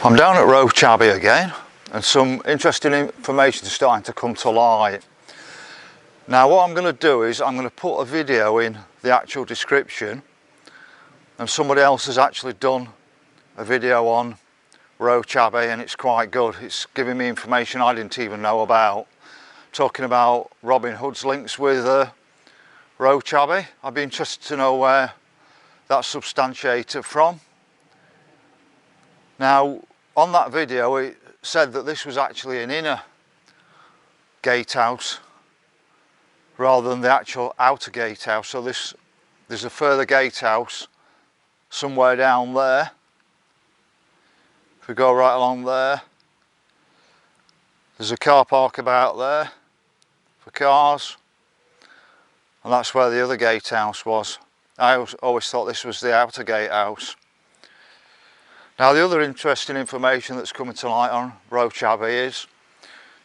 I'm down at Roche Abbey again, and some interesting information is starting to come to light. Now what I'm going to do is I'm going to put a video in the actual description, and somebody else has actually done a video on Roche Abbey and it's quite good. It's giving me information I didn't even know about, talking about Robin Hood's links with Roche Abbey. I'd be interested to know where that's substantiated from. Now on that video it said that this was actually an inner gatehouse rather than the actual outer gatehouse. So there's a further gatehouse somewhere down there. If we go right along there, there's a car park about there for cars, and that's where the other gatehouse was. I always thought this was the outer gatehouse. Now the other interesting information that's coming to light on Roche Abbey is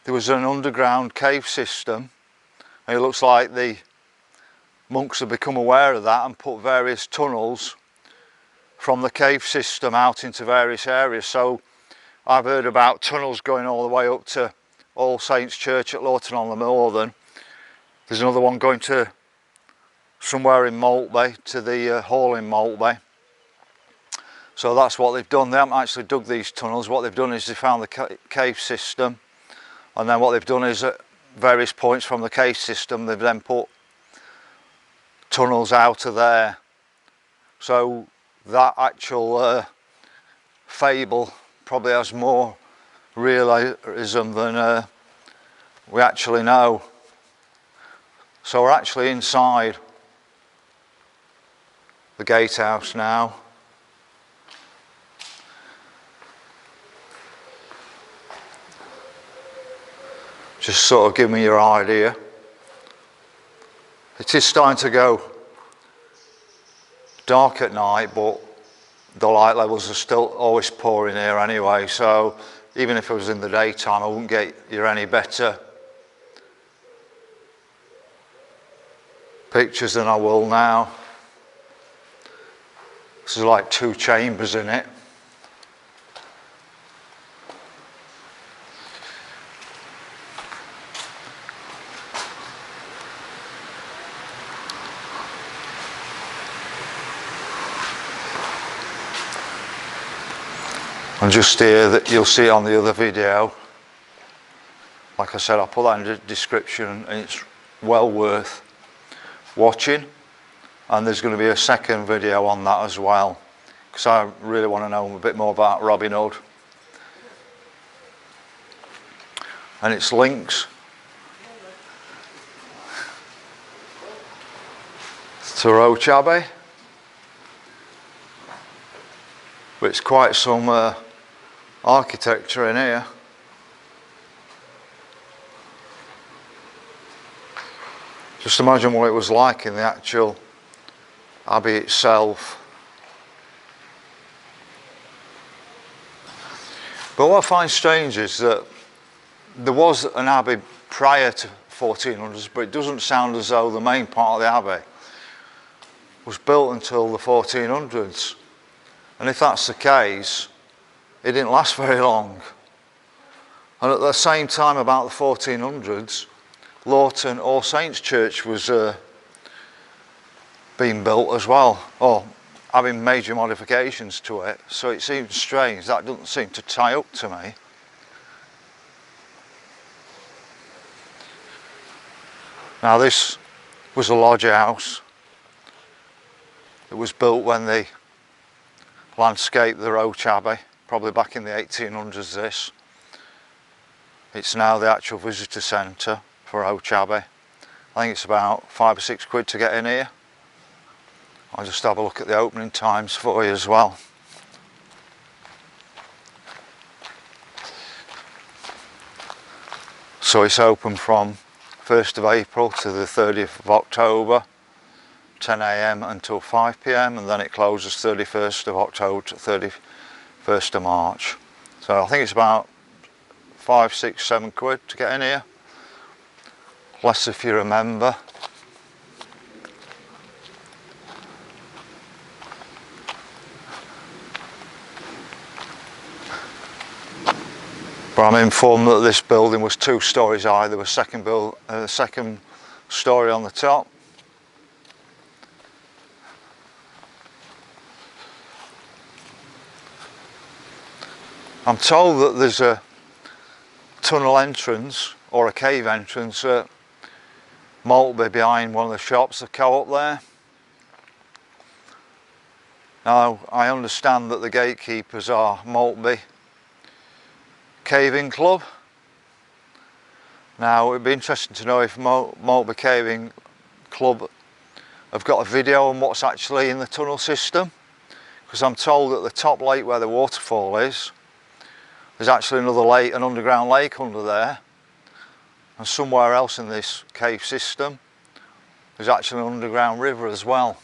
there was an underground cave system, and it looks like the monks have become aware of that and put various tunnels from the cave system out into various areas. So I've heard about tunnels going all the way up to All Saints Church at Lawton-on-the-Northern. There's another one going to somewhere in Maltby, to the hall in Maltby. So that's what they've done. They haven't actually dug these tunnels. What they've done is they found the cave system, and then what they've done is at various points from the cave system they've then put tunnels out of there. So that actual fable probably has more realism than we actually know. So we're actually inside the gatehouse now. Just sort of give me your idea. It is starting to go dark at night, but the light levels are still always poor in here anyway, so even if it was in the daytime I wouldn't get you any better pictures than I will now. This is like 2 chambers in it. And just here, that you'll see on the other video, like I said, I'll put that in the description, and it's well worth watching. And there's going to be a second video on that as well, because I really want to know a bit more about Robin Hood and its links to Roche Abbey. But it's quite some architecture in here. Just imagine what it was like in the actual abbey itself. But what I find strange is that there was an abbey prior to 1400s, but it doesn't sound as though the main part of the abbey was built until the 1400s. And if that's the case, it didn't last very long. And at the same time, about the 1400s, Lawton All Saints Church was being built as well, or having major modifications to it. So it seems strange. That doesn't seem to tie up to me. Now this was a lodge house. It was built when they landscaped the Roche Abbey, probably back in the 1800s this. It's now the actual visitor centre for Roche Abbey. I think it's about £5 or £6 to get in here. I'll just have a look at the opening times for you as well. So it's open from 1st of April to the 30th of October, 10 AM until 5 PM, and then it closes 31st of October to 31st of March. So I think it's about £5, £6, £7 to get in here. Less if you remember. But I'm informed that this building was 2 stories high. There was second story on the top. I'm told that there's a tunnel entrance or a cave entrance at Maltby behind one of the shops, the co-op there. Now I understand that the gatekeepers are Maltby Caving Club. Now it'd be interesting to know if Maltby Caving Club have got a video on what's actually in the tunnel system, because I'm told that the top lake where the waterfall is, there's actually another lake, an underground lake under there, and somewhere else in this cave system there's actually an underground river as well.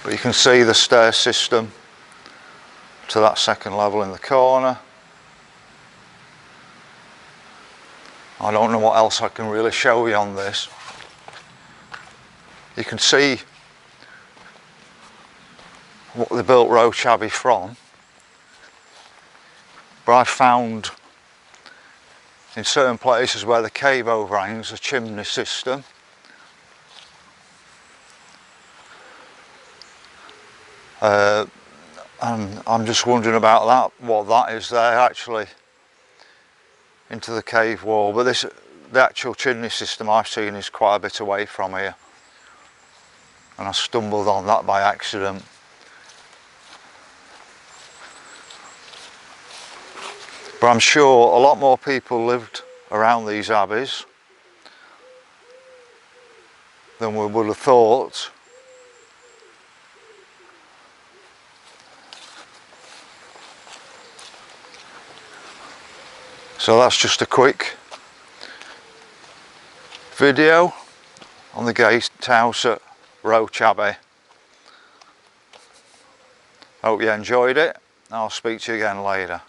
But you can see the stair system to that second level in the corner. I don't know what else I can really show you on this. You can see what they built Roche Abbey from, but I found in certain places where the cave overhangs a chimney system. And I'm just wondering about that, what that is there actually into the cave wall. But the actual chimney system I've seen is quite a bit away from here, and I stumbled on that by accident. But I'm sure a lot more people lived around these abbeys than we would have thought. So that's just a quick video on the gatehouse at Roche Abbey. Hope you enjoyed it. I'll speak to you again later.